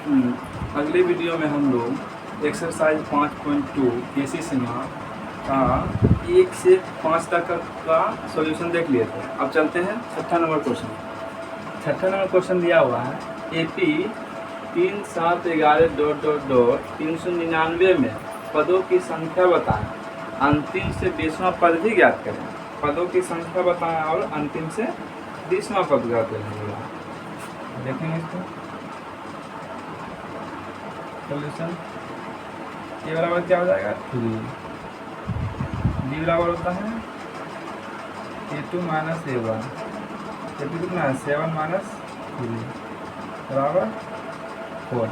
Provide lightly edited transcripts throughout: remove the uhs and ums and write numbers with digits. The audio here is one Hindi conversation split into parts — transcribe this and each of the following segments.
अगले वीडियो में हम लोग एक्सरसाइज 5.2 केसी सिन्हा का 1 से 5 तक का सॉल्यूशन देख लिए थे। अब चलते हैं छठा नंबर क्वेश्चन। छठा नंबर क्वेश्चन दिया हुआ है AP 3, 7, 11 ... 399 में पदों की संख्या बताएं, अंतिम से 20वां पद भी ज्ञात करें। पदों की संख्या बताएं और अंतिम से 20वां पद ज्ञात करेंगे। देखेंगे इसको सोल्यूशन। ए बराबर क्या हो जाएगा 3, बी बराबर होता है A2 माइनस A1, A2 कितना है 7 माइनस 3 बराबर 4।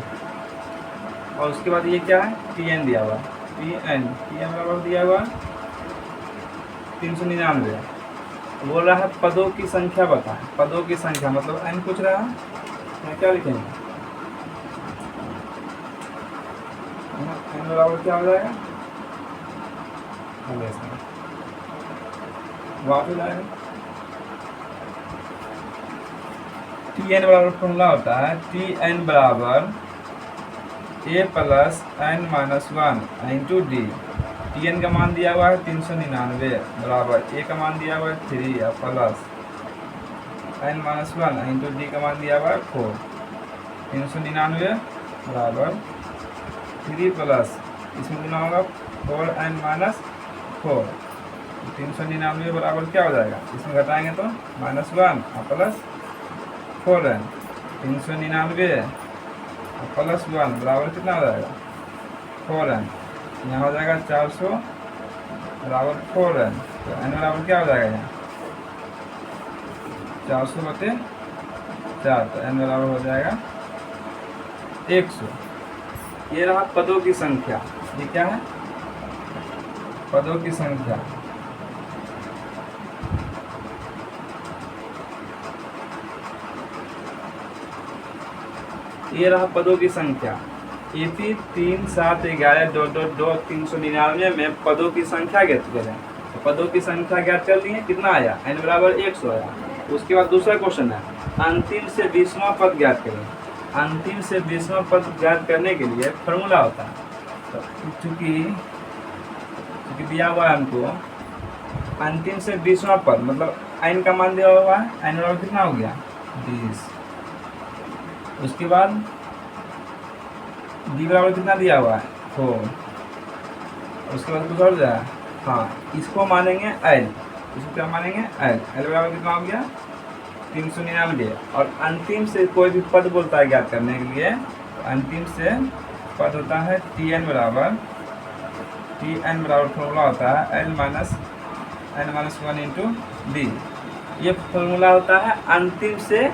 और उसके बाद ये क्या है TN दिया हुआ, TN बराबर दिया हुआ 399। बोल रहा है पदों की संख्या बताएं। पदों की संख्या मतलब n पूछ रहा है, क्या लिखेंगे n बराबर क्या हो जाएगा वापस आएगा। TN बराबर फॉर्मूला होता है TN बराबर A plus n minus 1 into D. TN का मान दिया हुआ है 399 बराबर A का मान दिया हुआ है 3 और plus n minus 1 into D का मान दिया हुआ है 4। 399 बराबर 3 प्लस इसमें गुना होगा 4n माइनस 4। 399 बराबर क्या हो जाएगा, इसमें घटाएंगे तो -1 और प्लस 4n। 399 और प्लस 1 बराबर कितना हो जाएगा 4n। यहाँ हो जाएगा 400 बराबर 4n। तो n बराबर क्या हो जाएगा यहाँ 400/4, तो n बराबर हो जाएगा 100। ये रहा पदों की संख्या। ये क्या है पदों की संख्या। ये रहा पदों की संख्या। AP 3, 7, 11 ... 399 में पदों की संख्या ज्ञात करें। तो पदों की संख्या ज्ञात कर ली है, कितना आया n बराबर 100 आया। उसके बाद दूसरा क्वेश्चन है अंतिम से 20वां पद ज्ञात करें। अंतिम से 20वां पद ज्ञात करने के लिए फॉर्मूला होता है। तो चूंकि दिया हुआ है हमको अंतिम से 20वां पद मतलब n का मान दिया हुआ है, n बराबर कितना हो गया 20। उसके बाद डी बराबर कितना दिया हुआ है 4। उसके बाद कुछ और जाए, हाँ इसको मानेंगे L। इसको क्या मानेंगे L बराबर कितना हो गया 399। और अंतिम से कोई भी पद बोलता है ज्ञात करने के लिए, तो अंतिम से पद होता है TN बराबर फॉर्मूला होता है n माइनस 1 इंटू डी। ये फॉर्मूला होता है अंतिम से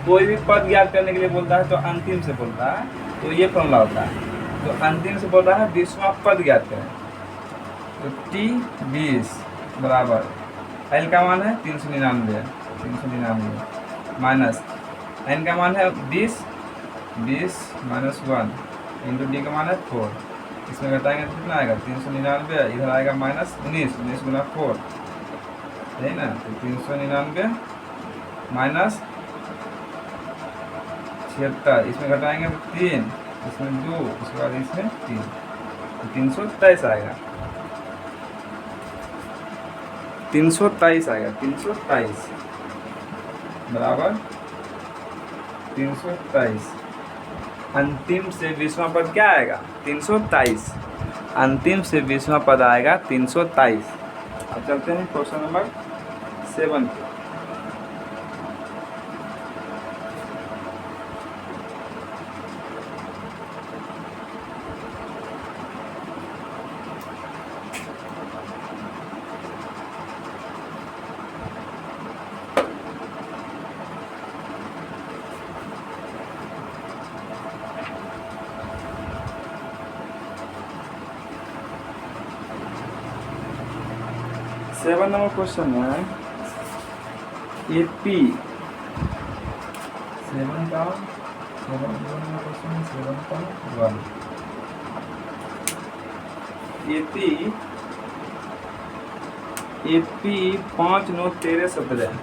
कोई भी पद ज्ञात करने के लिए बोलता है तो अंतिम से बोलता है, तो ये फॉर्मूला होता है। तो अंतिम से बोल रहा है 20वां पद ज्ञात करें। तो T20 बराबर L का मान है 399 माइनस n का मान है 20 माइनस 1 इंटू डी का मान है 4। इसमें घटाएंगे तो कितना आएगा 399, इधर आएगा -19 गुना 4, यही ना। तो 399 माइनस 76, इसमें घटाएंगे तो 3, इसमें 2, उसके बाद इसमें 3, तो 323 आएगा। 323 आएगा 323 बराबर 323। अंतिम से 20वां पद क्या आएगा 323। अंतिम से 20वां पद आएगा 323। अब चलते हैं क्वेश्चन नंबर 7 पे। सेवन नंबर क्वेश्चन है AP 7 का 1 AP 5, 9, 13, 17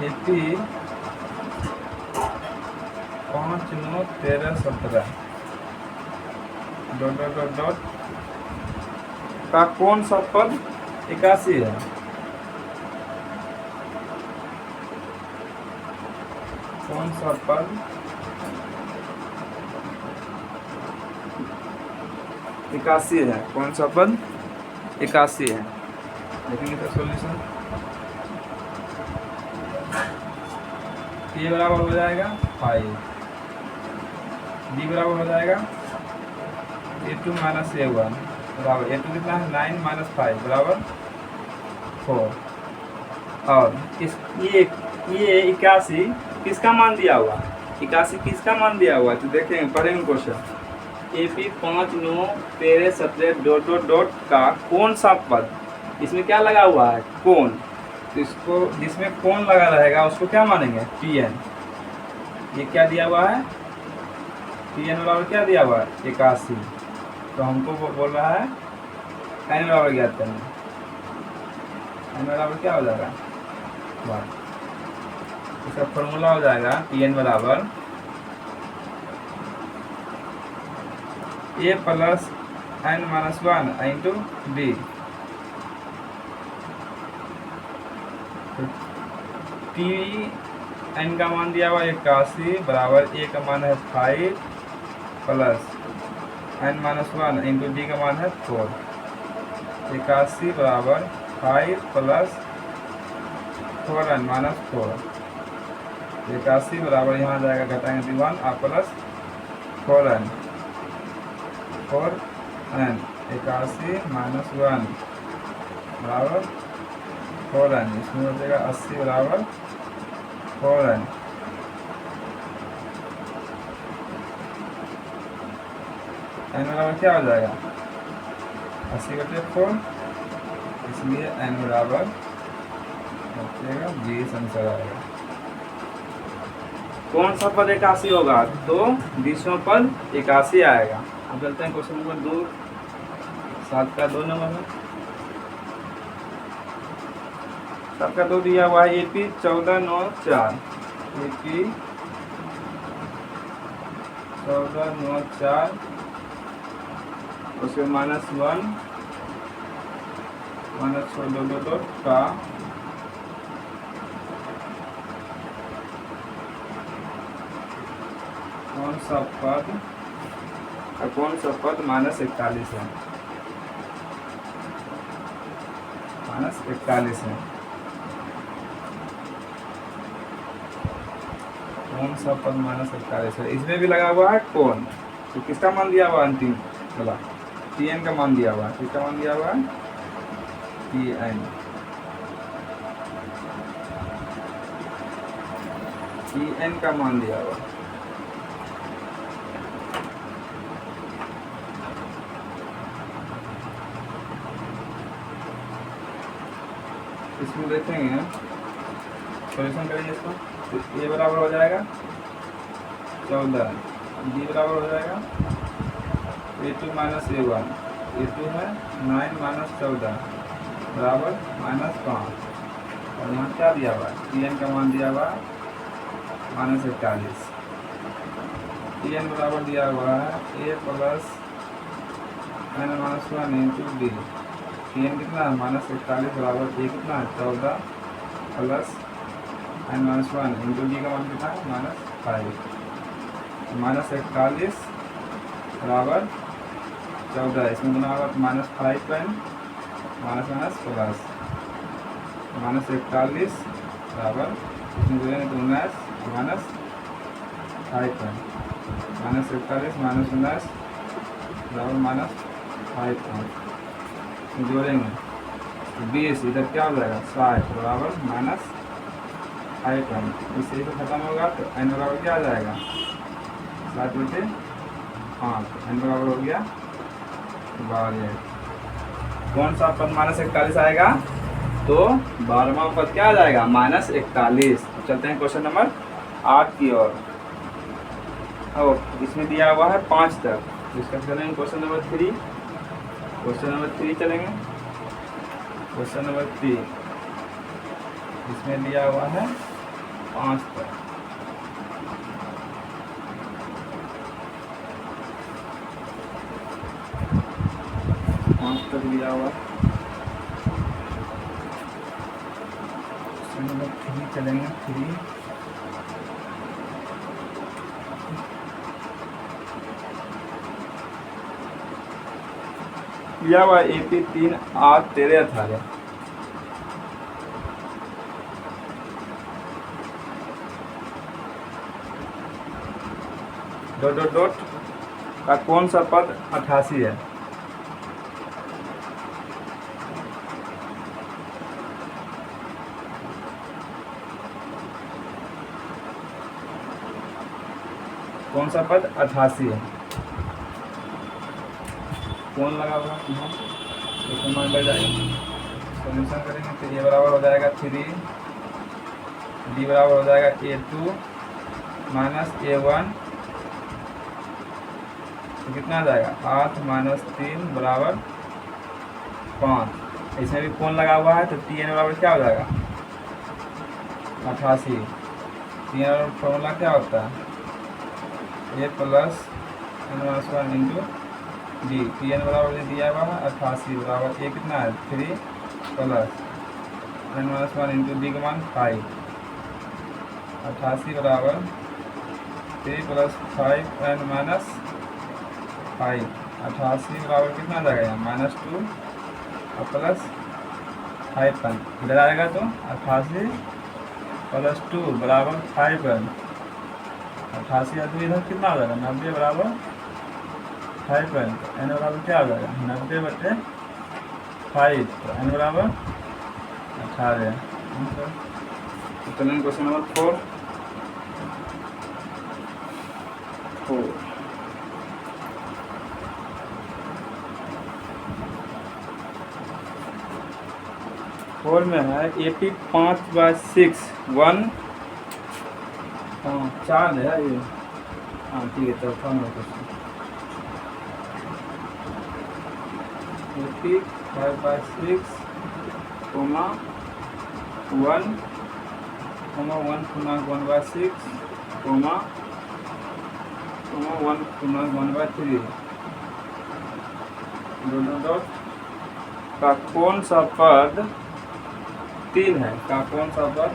AP 5 9 13 17 dot dot dot dot का कौन सा पद 81 है? कौन सा पद 81 है? कौन सा पद 81 है? देखेंगे तो सॉल्यूशन ए बराबर हो जाएगा 5, बी बराबर हो जाएगा a2 माइनस a1 बराबर a2 कितना है 9 माइनस 5 बराबर 4। और इस ये 81 किसका मान दिया हुआ? 81 किसका मान दिया हुआ? तो देखेंगे पढ़ेंगे question AP 5 9 13 17 dot dot dot का कौन सा पद, इसमें क्या लगा हुआ है? कौन। तो इसको जिसमें कौन लगा रहेगा उसको क्या मानेंगे? Pn। ये क्या दिया हुआ है? Pn बराबर क्या दिया हुआ है? 81। तो हमको बोल रहा है n बराबर ज्ञात करना। n बराबर क्या हो जाएगा? 1। इसका फॉर्मूला हो जाएगा Pn बराबर a plus n minus 1 into d। T N का मान दिया हुआ 81 बराबर ए का मान है 5 plus N minus 1 into D का मान है 4। 81 बराबर 5 प्लस 4n माइनस 4। 81 बराबर यहाँ जाएगा घटाएंगे 1 और प्लस 4n 81 माइनस 1 बराबर 4n। इसमें हो जाएगा 80 बराबर 4n। n बराबर क्या हो जाएगा? 80/4, इसलिए n बराबर हो जाएगा 20 आंसर आएगा। कौन सा पद 81 होगा? तो 20वां पद 81 आएगा। अब चलते हैं क्वेश्चन नंबर 2, 7 का 2 नंबर में। 7 का 2 दिया हुआ है AP 14 9 4 AP 14 9 4 उसके माइनस 1 माइनस 2 का कौन सा पद माइनस 41 है? माइनस 41 है। कौन सा पद माइनस 41 है? इसमें भी लगा हुआ है कौन। तो किसका मान दिया हुआ? अंतिम वाला Tn का मान दिया हुआ है। किसका मान दिया हुआ है? Tn का मान दिया हुआ। इसमें देखेंगे सॉल्यूशन करेंगे इसको। तो ए बराबर हो जाएगा 14, बी बराबर हो जाएगा a2 माइनस a1। a2 है 9 माइनस 14 बराबर माइनस 5। और यहाँ क्या दिया हुआ है? Tn का मान दिया हुआ माइनस 41। Tn बराबर दिया हुआ है a plus n minus 1 into D. Tn कितना है? माइनस 41 बराबर a कितना है? 14 plus n minus 1 into D का मान कितना है? माइनस 5। माइनस 41 बराबर 14। इसमें बना होगा minus 5n minus minus plus minus 41 बराबर इसमें जोड़ेंगे तो 19 माइनस 5n माइनस 41 माइनस 19 बराबर माइनस 5n जोड़ेंगे 20। इधर क्या हो जाएगा? 60 बराबर माइनस 5n। इससे तो खत्म होगा तो n बराबर क्या आ जाएगा? 7/5। n बराबर हो गया 12। कौन सा पद माइनस 41 आएगा? तो 12वां पद क्या आ जाएगा? माइनस 41। चलते हैं क्वेश्चन नंबर 8 की ओर। इसमें दिया हुआ है 5 तक। इसका चलेंगे क्वेश्चन नंबर 3। क्वेश्चन नंबर 3 चलेंगे। क्वेश्चन नंबर 3 इसमें दिया हुआ है 5 तक। तक दिया हुआ। नंबर 3 चलेंगे। 3 दिया हुआ AP 3 8 13 18 डॉट डॉट डॉट का कौन सा पद 88 है? कौन सा पद 88 है? कौन लगा हुआ यहाँ तो कमांड लग जाएगा। सोल्यूशन करेंगे तो ये बराबर हो जाएगा 3, डी बराबर हो जाएगा A2 माइनस A1, तो कितना आ जाएगा 8 माइनस 3 बराबर 5। इसमें भी कौन लगा हुआ है तो TN बराबर क्या हो जाएगा 88। TN फॉर्मूला क्या होता है A plus n-1 into D. TN बराबर दिया हुआ है 88 बराबर A कितना है 3 प्लस n-1 इंटू डी का मान 5। 88 बराबर 3 प्लस 5 n माइनस 5। 88 बराबर कितना आ जाएगा यहाँ -2 और प्लस 5 n इधर आएगा तो 88 प्लस 2 बराबर 5 n। 88 या 2 इधर कितना आ जाएगा 90 बराबर 5 n। तो n बराबर क्या आ जाएगा 90 बटे 5, तो n बराबर 18। चलिए क्वेश्चन नंबर 4 4 में है AP 5/6 1 4 है ये। हाँ ठीक है तो क्वेश्चन AP 5/6 कोमा 1 पूर्णांक 1/6 कोमा 1 पूर्णांक 1/3 दोनों डॉट का कौन सा पद 3 है? का कौन सा पद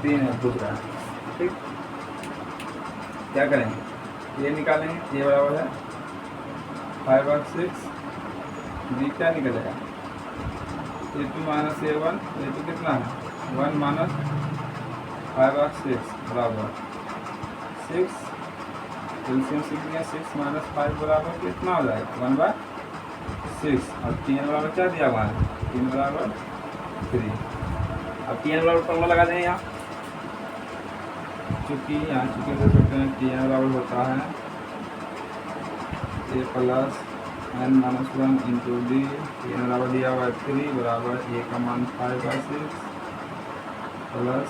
तीन है पूछ रहा है। ठीक, क्या करेंगे ये निकालेंगे। ये बराबर है 5/6 डी क्या निकलेगा A2 माइनस A1। A2 कितना है 1 माइनस 5/6 बराबर 6। एलसीएम सीखेंगे 6 माइनस 5 बराबर कितना हो जाएगा 1/6। और 3 बराबर क्या दिया हुआ है 3 बराबर 3। अब 3 बराबर फॉर्मूला लगा देंगे यहाँ, चूँकि यहाँ चूँकि दे सकते हैं 3 बराबर होता है A plus n-1 into D. 3 बराबर दिया हुआ है 3 बराबर A का मान 5/6 प्लस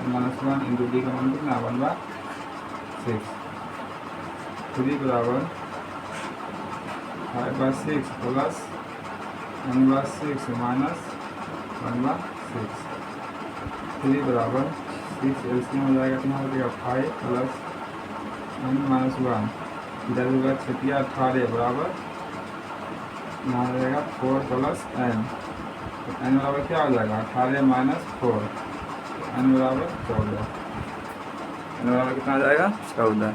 n-1 इंटू डी का मान कितना 1/6। 3 बराबर 5/6 प्लस n/6 माइनस 1/6। 3 बराबर 6 एलसीएम हो जाएगा कितना हो जाएगा 5 प्लस n-1 इधर होगा 18 बराबर यहाँ हो जाएगा 4 प्लस n। तो n बराबर क्या हो जाएगा 18 माइनस 4, n बराबर 14। n बराबर कितना आ जाएगा 14।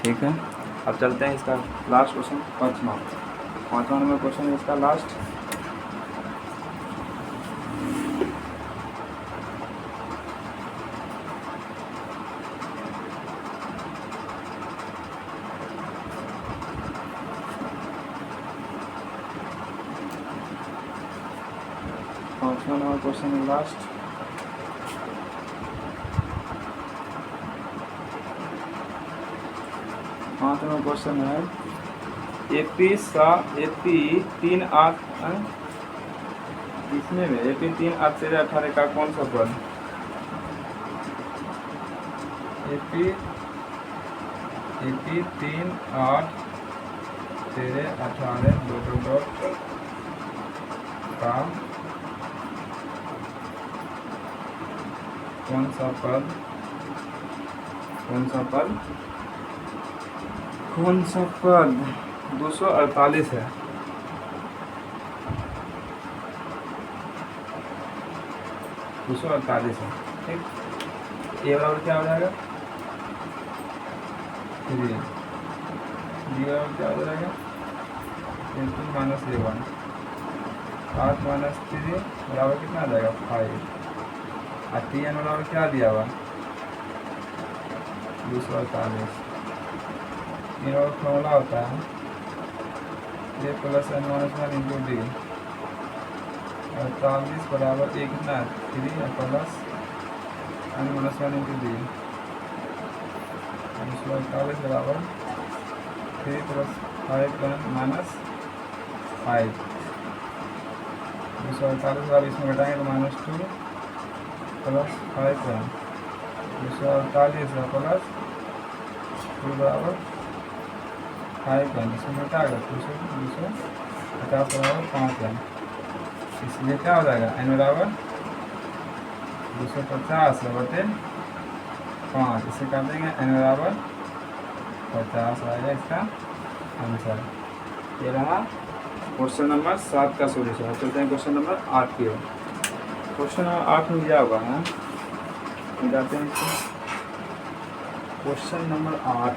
ठीक है, अब चलते हैं इसका लास्ट क्वेश्चन 5वां नंबर क्वेश्चन है इसका लास्ट। पाँचवा नंबर क्वेश्चन है लास्ट। पाँचवा क्वेश्चन है AP 3 8 इसमें में AP 3 8 से 18 का कौन सा पद AP 3 8 13 18 दो का कौन सा पद 248 है। ठीक, ए बराबर क्या हो जाएगा 3, बी बराबर क्या हो जाएगा -a1, 7 - 3 बराबर कितना आ जाएगा 5, और Tn बराबर क्या दिया हुआ 248। इन और फॉर्मूला होता है a + n-1 इंटू डी, 48 बराबर एक कितना 3 प्लस n-1 इंटू डी, 248 बराबर 3 + 5 n-5, 248 बराबर इसमें घटाएंगे तो -2 प्लस 5 248 प्लस 2 बराबर 5 इसमें घटा कर 250 बराबर 5 इसलिए क्या हो जाएगा n बराबर 250 बटे 5, इसे कर देंगे n बराबर 50 आएगा इसका आंसर। ये रहा क्वेश्चन नंबर 7 का सोल्यूशन। चलते हैं क्वेश्चन नंबर 8 की ओर। क्वेश्चन नंबर 8 में क्या होगा है, जाते हैं इसको। क्वेश्चन नंबर 8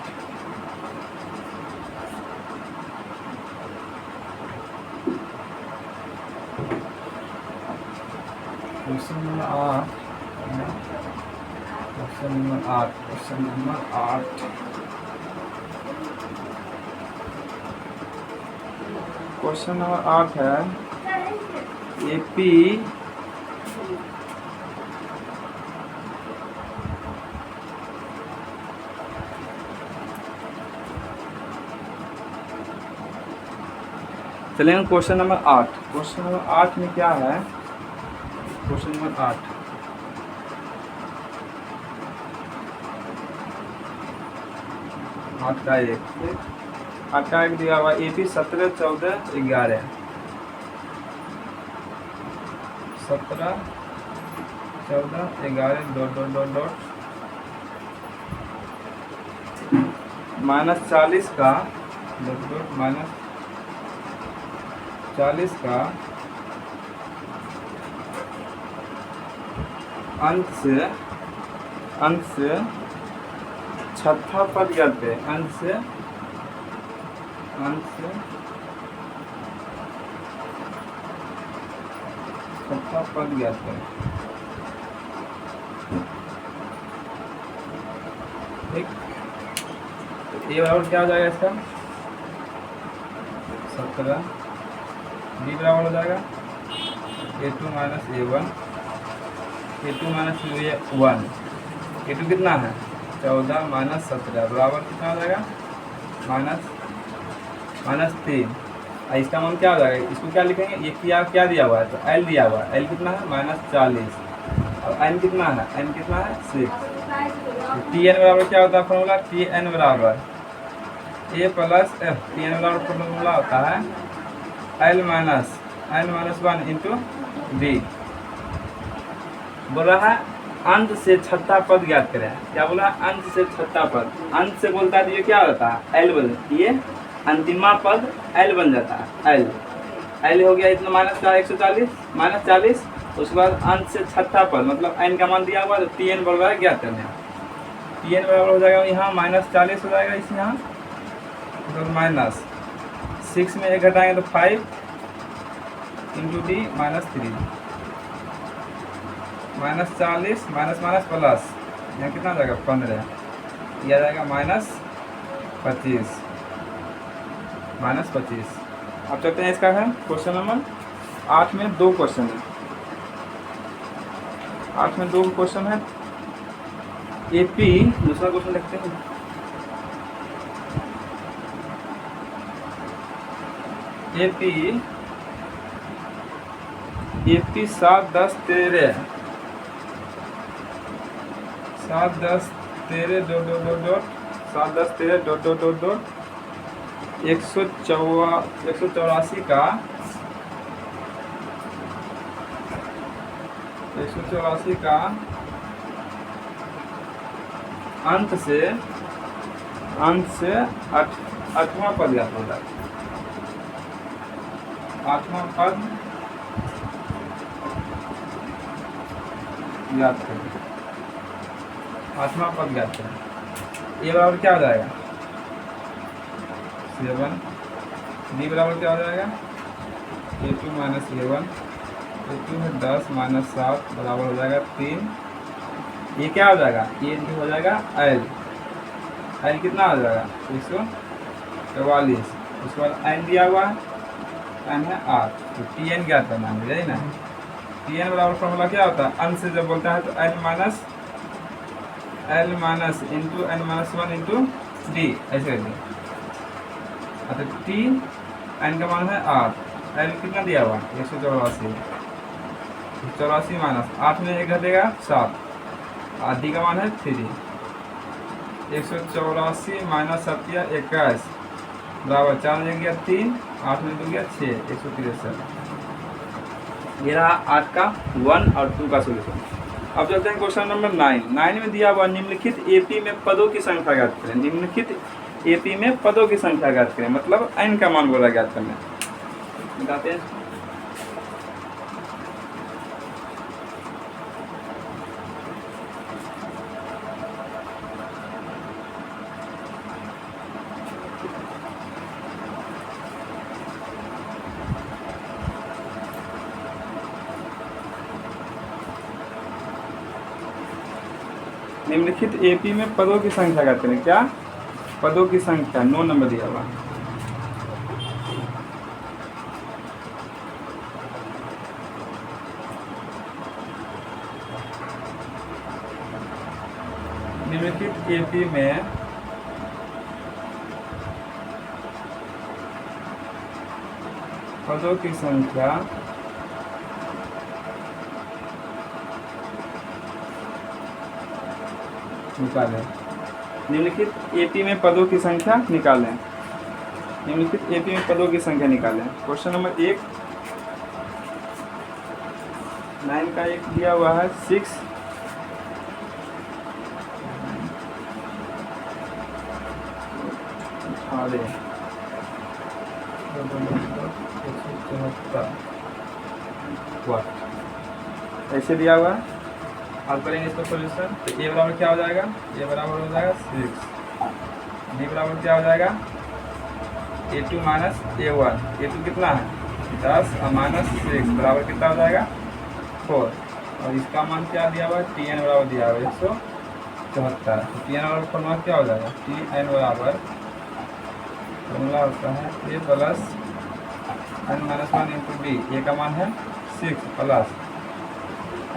क्वेश्चन नंबर 8 है AP चलेंगे क्वेश्चन नंबर 8। क्वेश्चन नंबर 8 में क्या है, क्वेश्चन नंबर 8 का एक दिया हुआ AP 17 14 11 17 14 11 -40 का -40 का अंत से छठा पद ज्ञात है। अंत से छठा पद ज्ञात है। ठीक, तो ए बराबर क्या हो जाएगा इसका 17, बी बराबर हो जाएगा a2 - a1, a2 - a1, a2 कितना है 14 - 17 बराबर कितना हो जाएगा -3। इसका मान क्या हो जाएगा, इसको क्या लिखेंगे, ये क्या दिया हुआ है तो L दिया हुआ है, L कितना है -40 और n कितना है 6। Tn बराबर क्या होता है फॉर्मूला, Tn बराबर a + f। Tn बराबर फॉर्मूला होता है L - n-1 इंटू डी। बोल रहा है अंत से छठा पद ज्ञात करें। क्या बोला, अंत से छठा पद। अंत से बोलता है तो ये क्या होता है L बन, ये अंतिमा पद L बन जाता है। L हो गया इतना -140 -40, उसके बाद अंत से छठा पद मतलब n का मान दिया हुआ तो Tn बोल रहा है ज्ञात करने। Tn बराबर हो जाएगा यहाँ -40 हो जाएगा इस यहाँ तो -6 में 1 घटाएंगे तो 5 इंटू डी -3 -40 माइनस प्लस यहाँ कितना हो जाएगा 15, यह आ जाएगा -25। अब चलते हैं इसका है क्वेश्चन नंबर 8 में 2 क्वेश्चन है। 8 में 2 क्वेश्चन है। AP दूसरा क्वेश्चन देखते हैं। AP 7 10 13 7 10 13 184 का 184 का अंत से आठवां पद ज्ञात हो जाएगा। आठवां पद ज्ञात करें। आठवां पद ज्ञात करें। ए बराबर क्या हो जाएगा 7, बी बराबर क्या हो जाएगा A2 माइनस A1, A2 है 10 माइनस 7 बराबर हो जाएगा 3। ये क्या हो जाएगा ये हो जाएगा L कितना हो जाएगा 144। उसके बाद n दिया हुआ है, n है 8, तो Tn ज्ञात करना है, यही ना। Tn बराबर फॉर्मूला क्या होता है अंश से जब बोलता है तो L minus into n minus 1 into D ऐसे कर दिया। अच्छा T n का मान है 8, L कितना दिया हुआ 184 माइनस 8 में 1 घटेगा 7, आधी का मान है 3। 184 माइनस 7 किया 21 बराबर 4 में गया 3, 8 में 2 गया 6, 163। ये रहा 8 का 1 और 2 का सोल्यूशन। अब चलते हैं क्वेश्चन नंबर 9। 9 में दिया हुआ निम्नलिखित एपी में पदों की संख्या ज्ञात करें। निम्नलिखित एपी में पदों की संख्या ज्ञात करें, मतलब n का मान बोला ज्ञात करना है। बताते हैं निम्नलिखित एपी में पदों की संख्या ज्ञात करें। क्या पदों की संख्या 9 नंबर दिया हुआ। निम्नलिखित एपी में पदों की संख्या निकालें। निम्नलिखित एपी में पदों की संख्या निकालें। निम्नलिखित एपी में पदों की संख्या निकालें। क्वेश्चन नंबर 1 9 का एक दिया हुआ है 6, ऐसे दिया हुआ है। अब करेंगे इसका सोल्यूशन। तो ए बराबर क्या हो जाएगा ए बराबर हो जाएगा 6, बी बराबर क्या हो जाएगा A2 माइनस A1। A2 कितना है 10 और माइनस 6 बराबर कितना हो जाएगा 4, और इसका मान क्या दिया हुआ है Tn बराबर दिया हुआ है 174। तो Tn बराबर फॉर्मूला क्या हो जाएगा Tn बराबर फॉर्मूला होता है A plus n minus 1 into D. A का मान है 6 plus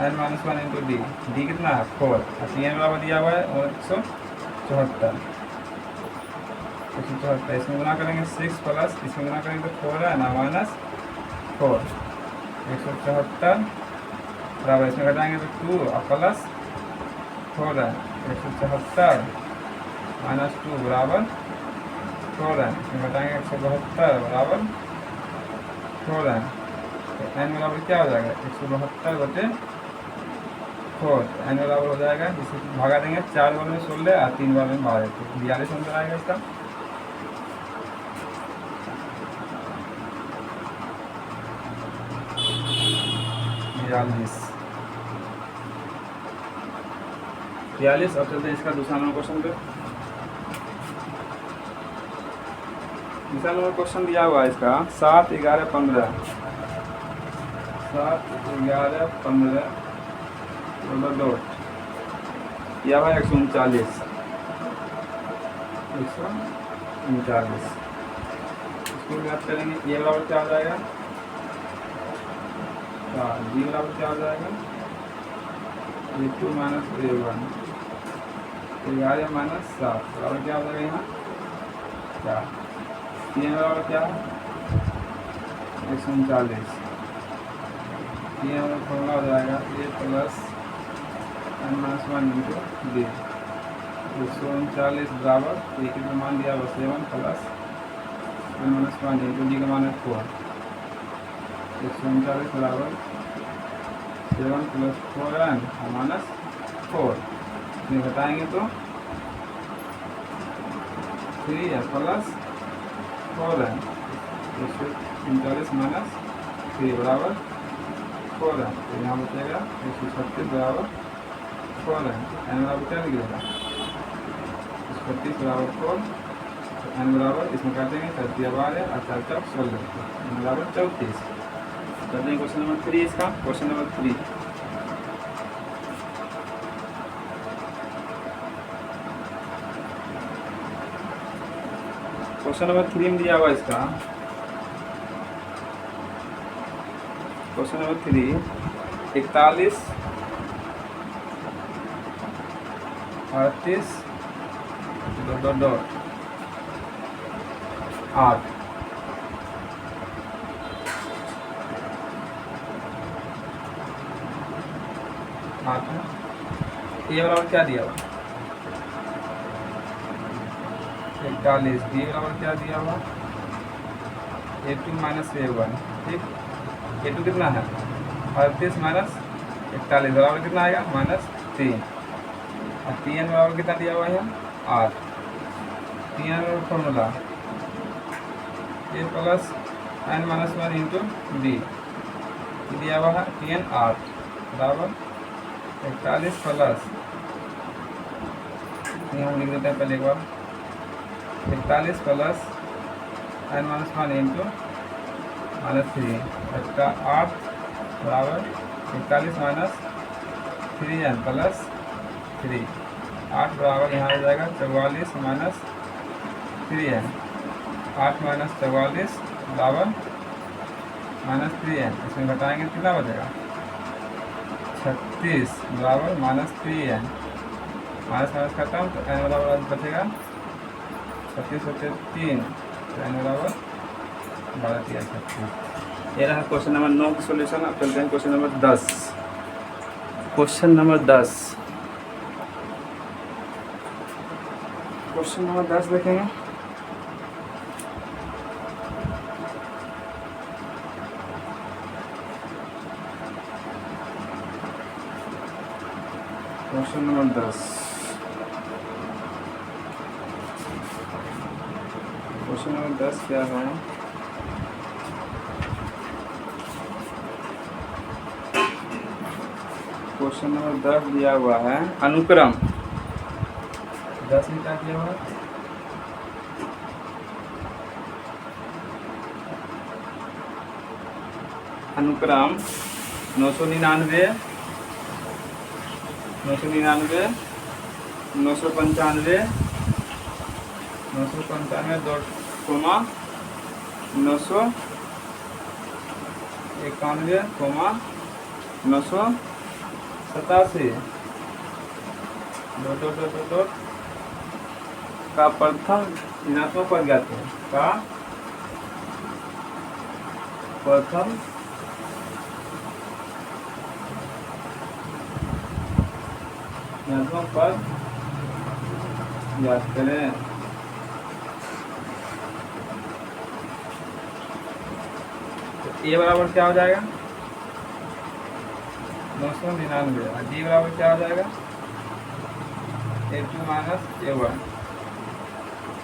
n minus 1 into D. D कितना है 4 और Tn बराबर दिया हुआ है 174। इसमें गुना करेंगे 6 प्लस इसमें गुना करेंगे तो 4 है ना माइनस 4, 174 बराबर इसमें घटाएंगे तो 2 और प्लस 4 है 174 माइनस 2 बराबर 4 है। इसमें घटाएंगे 172 बराबर 4 है। तो n बराबर क्या हो जाएगा 172 बटे 4। n बराबर हो जाएगा, जिसे भागा देंगे 4 बार में 16 और 3 बार में 12, तो 42 आंसर आएगा इसका। बयालीस। अब चलते हैं इसका दूसरा नंबर क्वेश्चन पे। दूसरा नंबर क्वेश्चन दिया हुआ है इसका 7, 11, 15। 7, 11, 15 या भाई 139। इसको बात करेंगे। ए बराबर क्या हो जाएगा बी बराबर क्या हो जाएगा A2 माइनस A1। 11 माइनस 7 बराबर क्या हो जाएगा यहाँ 4। Tn बराबर क्या है 139। Tn बराबर फॉर्मूला हो जाएगा A plus n minus 1 into D. 139 बराबर ए का मान दिया 7 plus n minus 1 into D का मान है 4। 139 बराबर 7 प्लस 4n माइनस 4। इसमें घटाएंगे तो 3 है प्लस 4 है, 139 माइनस 3 बराबर 4 है। तो यहाँ बचेगा 136 बराबर 4 है। एन बराबर क्या निकलेगा, 136 बराबर 4। तो एन बराबर इसमें काटेंगे 34 बार है और 4 4 16, एन बराबर 34। करते हैं क्वेश्चन नंबर 3 इसका। क्वेश्चन नंबर 3 में दिया हुआ इसका क्वेश्चन नंबर 3 41 38 8 8 है। ए बराबर क्या दिया हुआ 41, बी बराबर क्या दिया हुआ A2 माइनस A1, ठीक। A2 कितना है 38 माइनस 41 बराबर कितना आएगा -3। और Tn बराबर कितना दिया हुआ है 8। Tn बराबर formula A plus n-1 into D दिया हुआ है। Tn 8 बराबर 41 प्लस, हम लिख देते हैं पहले एक बार, 41 प्लस n-1 इंटू -3 इसका 8 बराबर 41 माइनस 3n प्लस 3, 8 बराबर यहाँ हो जाएगा 44 माइनस 3n, 8 माइनस 44 बराबर -3n। इसमें घटाएंगे कितना बचेगा 36 बराबर -3n, माइनस माइनस खत्म तो n बराबर बचेगा 36 बचे 3, तो n बराबर 12 36। ये रहा क्वेश्चन नंबर 9 की सोल्यूशन। अब चलते हैं क्वेश्चन नंबर 10। क्वेश्चन नंबर 10 देखेंगे। क्वेश्चन नंबर 10 क्या है, क्वेश्चन नंबर 10 दिया हुआ है अनुक्रम। 10 में क्या दिया हुआ है अनुक्रम 999 995 995 कोमा 991 कोमा 987 डॉट का प्रथम ऋणात्मक पद ज्ञात है, का प्रथम ऋणात्मक पद ज्ञात करें। तो ए बराबर क्या हो जाएगा 999 और डी बराबर क्या हो जाएगा A2 माइनस A1,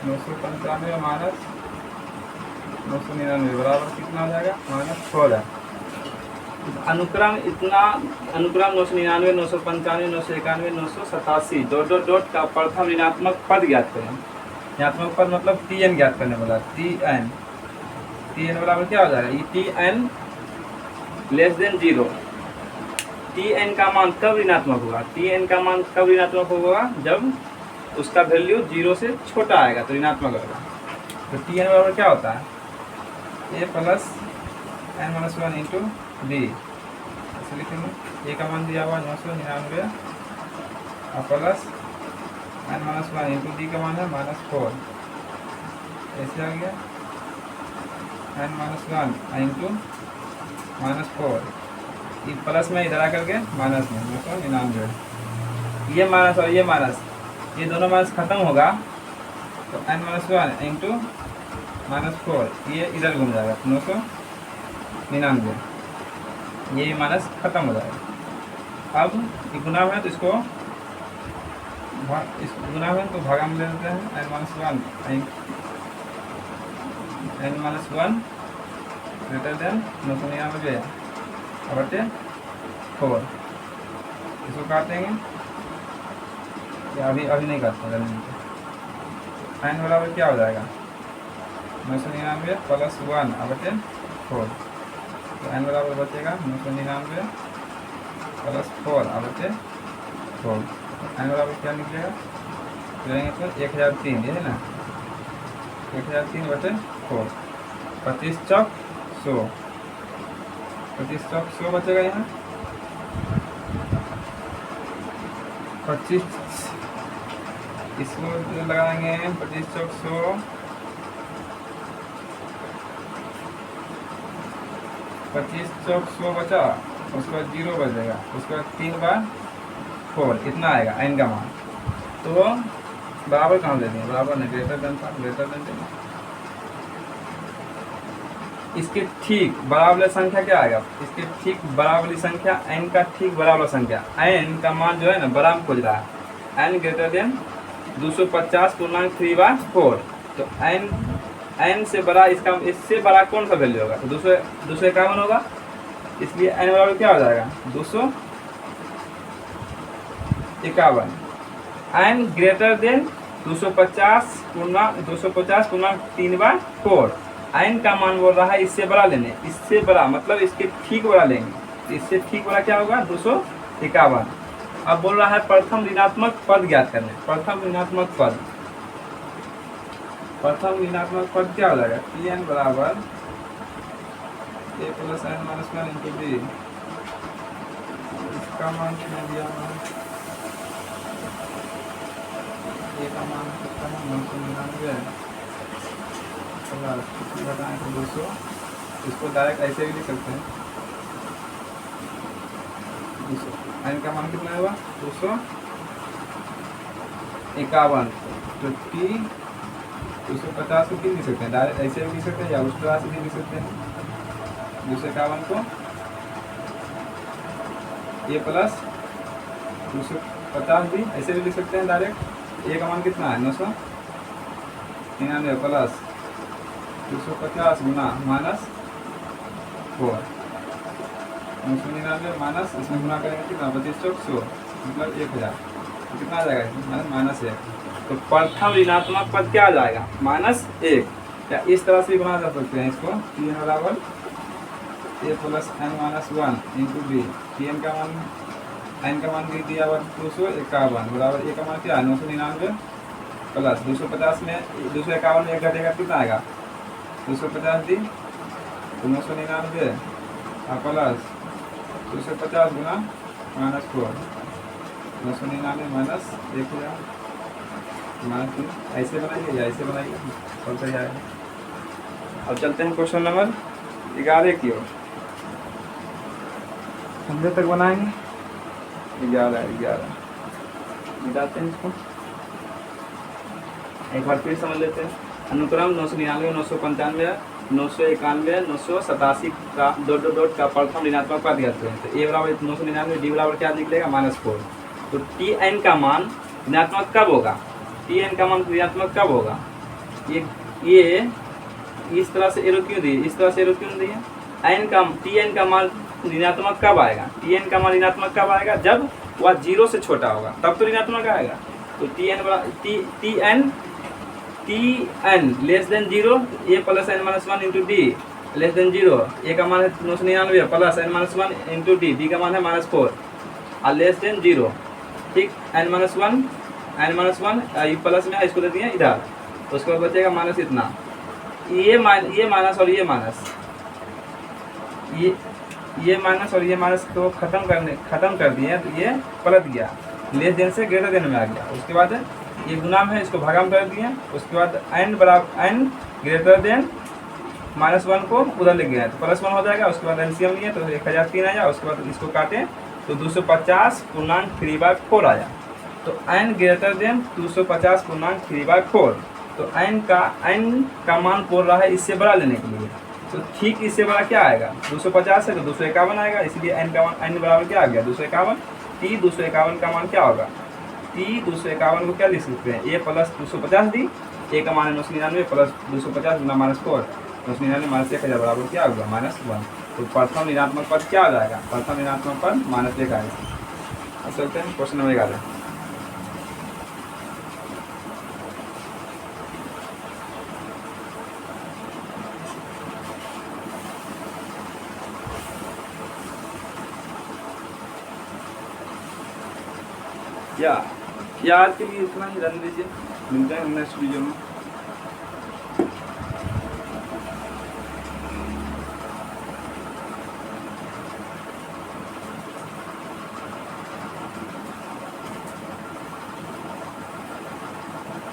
995 माइनस 999 बराबर कितना हो जाएगा -4 है। अनुक्रम 999 995 991 987 डॉट का प्रथम ऋणात्मक पद ज्ञात करें। ऋणात्मक पद मतलब Tn ज्ञात करने वाला, Tn बराबर क्या हो जाएगा Tn लेस देन 0। Tn का मान कब ऋणात्मक होगा, Tn का मान कब ऋणात्मक होगा जब उसका वैल्यू 0 से छोटा आएगा तो ऋणात्मक होगा। तो Tn बराबर क्या होता है A plus n-1 into D, ऐसे लिखेंगे। A का मान दिया हुआ 999 और प्लस n-1 इंटू डी का मान है -4, ऐसे आ गया n-1 इंटू -4, ये प्लस में इधर आकर के माइनस में 999, ये माइनस और ये माइनस, ये दोनों माइनस खत्म होगा तो n-1 इंटू -4 ये इधर घूम जाएगा 999, ये माइनस खत्म हो जाएगा। अब गुना है तो इसको इस गुना में तो भागा में ले लेते हैं n minus one greater than 999 बटे 4। इसको काटेंगे या अभी नहीं काटते जल्दी। n बराबर क्या हो जाएगा 999 प्लस 1 बटे 4। तो n बराबर बचेगा 999 प्लस 4 बटे 4। n बराबर क्या निकलेगा करेंगे तो 1003, ये है ना 1003 बटे 4। 25 चौक 100, 25 चौक 100 बचेगा यहाँ। 25 इसको लगाएंगे 25 चौक 100, 25 चौक 100 बचा, उसके बाद 0 बचेगा, उसके बाद 3 बार 4, इतना आएगा n का मान। तो बराबर कहाँ दे देंगे, बराबर नहीं, ग्रेटर देन था, ग्रेटर देन देंगे। इसके ठीक बराबर संख्या क्या आएगा, इसके ठीक बराबरी संख्या n का ठीक बराबर संख्या, n का मान जो है ना बराबर खोज रहा है, n ग्रेटर देन 250.3/4। तो n से बड़ा इससे बड़ा कौन सा वैल्यू होगा, तो 251 होगा। इसलिए n बराबर क्या हो जाएगा 251। n greater than 250.3/4। n का मान बोल रहा है इससे बड़ा लेने, इससे बड़ा मतलब इसके ठीक बड़ा लेंगे, इससे ठीक बड़ा क्या होगा 251। अब बोल रहा है प्रथम ऋणात्मक पद ज्ञात करने। प्रथम ऋणात्मक पद क्या हो जाएगा Pn बराबर a plus n minus 1 into b। इसका मान कितना दिया हुआ है, a का मान कितना है 999 घटाएं तो 200। इसको डायरेक्ट ऐसे भी लिख सकते हैं 200। n का मान कितना होगा 251। तो t 250 को लिख सकते हैं, डायरेक्ट ऐसे भी लिख सकते हैं या उस तरह से भी लिख सकते हैं। 251 को a प्लस 250 भी ऐसे भी लिख सकते हैं डायरेक्ट। a का मान कितना है 999 प्लस 250 गुना माइनस 4, 999 माइनस इसमें गुना करेंगे कितना 25 चौक 100 मतलब 1000। तो कितना आ जाएगा माइनस 1। तो प्रथम ऋणात्मक पद क्या आ जाएगा -1। या इस तरह से बना जा सकते हैं इसको Pn बराबर a plus n minus 1 into B. Pn का मान n का मान दिया हुआ 251 बराबर a का मान क्या है 999 प्लस 250 में 251 में 1 घटेगा कितना आएगा 250 दी तो 999 प्लस 250 गुना माइनस 4, 999 माइनस 1000 माइनस 3। ऐसे बनाइए या ऐसे बनाइए और सही आएगा। अब चलते हैं क्वेश्चन नंबर 11 की ओर। कितने तक बनाएंगे 11 मिटाते हैं इसको एक बार फिर समझ लेते हैं। अनुक्रम 999, 995, 991, 987 का डॉट का प्रथम ऋणात्मक पद ज्ञात करें। तो a बराबर 999, d बराबर क्या निकलेगा -4। तो Tn का मान ऋणात्मक कब होगा, Tn का मान ऋणात्मक कब होगा, ये इस तरह से एरो क्यों दिए, इस तरह से एरो क्यों दिए। Tn का मान ऋणात्मक कब आएगा, Tn का मान ऋणात्मक कब आएगा जब वह 0 से छोटा होगा तब तो ऋणात्मक आएगा। तो Tn less than 0 a plus n minus 1 into D less than 0। a का मान है 999 plus n minus 1 into D, d का मान है -4 और लेस देन 0। ठीक n माइनस 1 प्लस में इसको दे दिए इधर, उसके बाद बचेगा माइनस इतना। ये माइनस और ये माइनस और ये माइनस को खत्म कर दिए तो ये पलट गया, लेस देन से ग्रेटर देन में आ गया। उसके बाद ये गुना में है इसको भागा में कर दिए। उसके बाद n बराबर n ग्रेटर देन -1 को उधर ले गया तो +1 हो जाएगा। उसके बाद एलसीएम लिए तो 1003 आया। उसके बाद इसको काटें तो 250.3/4 आया। तो n ग्रेटर देन 250.3/4। तो n का मान बोल रहा है इससे बड़ा लेने के लिए। तो ठीक इससे बड़ा क्या आएगा 250 है तो 251 आएगा। इसलिए n बराबर क्या आ गया 251। T 251 का मान क्या होगा टी 251 को क्या लिख सकते हैं, ए प्लस 250 डी, ए का मान है 999 प्लस 250 गुना -4, 999 माइनस 1000 बराबर क्या होगा -1। तो प्रथम ऋणात्मक पद क्या हो जाएगा, प्रथम ऋणात्मक पद -1 आएगा। अब चलते हैं क्वेश्चन नंबर 11। या आज के लिए इतना ही, रहने दीजिए, मिलते हैं नेक्स्ट वीडियो में।